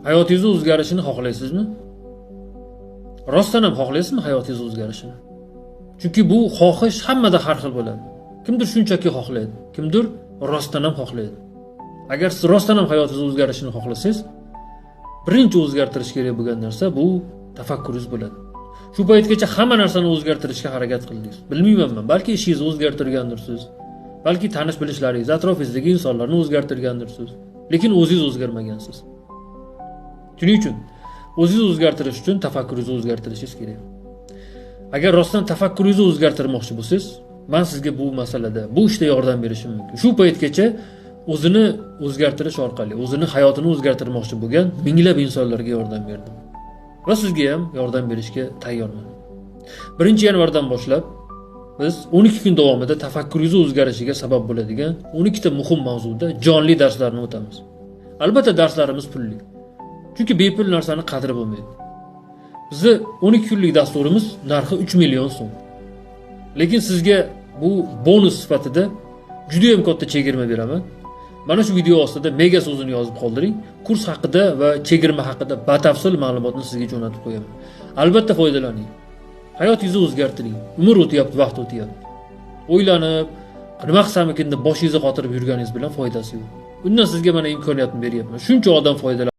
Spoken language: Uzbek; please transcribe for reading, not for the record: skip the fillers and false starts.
Hayotingizni o'zgarishini xohlaysizmi? Rostdan ham xohlaysizmi hayotingiz o'zgarishini? Chunki bu xohish hammada har xil bo'ladi. Kimdir shunchaki xohlaydi, kimdir rostdan ham xohlaydi. Agar siz rostdan ham hayotingiz o'zgarishini xohlasangiz, birinchi o'zgartirish kerak bo'lgan narsa bu tafakkuringiz bo'ladi. Shu paytgacha hamma narsani o'zgartirishga harakat qildingiz. Bilmayman, balki ishingizni o'zgartirgandirsiz, balki tanish bilishlaringiz, atrofingizdagi insonlarni o'zgartirgandirsiz, lekin o'zingiz o'zgarmagansiz. Shuning uchun o'zingizni o'zgartirish uchun tafakkuringizni o'zgartirishingiz kerak. Agar rostdan tafakkuringizni o'zgartirmoqchi bo'lsangiz, men sizga bu masalada, bu ishda yordam berishim mumkin. Shu paytgacha o'zini o'zgartirish orqali, o'zini hayotini o'zgartirmoqchi bo'lgan minglab insonlarga yordam berdim. Va sizga ham yordam berishga tayyorman. 1-yanvardan boshlab biz 12 kun davomida tafakkuringizni o'zgarishiga sabab bo'ladigan 12 ta muhim mavzuda jonli darslarni o'tamiz. Albatta darslarimiz pulli. Chunki bepul narsani qadri bo'lmaydi. Bizni 12 kunlik dasturimiz narxi 3 million so'm. Lekin sizga bu bonus sifatida juda ham katta chegirma beraman. Mana shu video ostida mega so'zini yozib qoldiring. Kurs haqida va chegirma haqida batafsil ma'lumotni sizga jo'natib qo'yaman. Albatta foydalaning. Hayotingizni o'zgartiring. Umr o'tyapti, vaqt o'tyapti. O'ylanib, nima qilsamikin deb boshingizni qotirib yurganingiz bilan foydasi yo'q. Undan sizga mana imkoniyatni beryapman. Shuncha odam foydalanadi.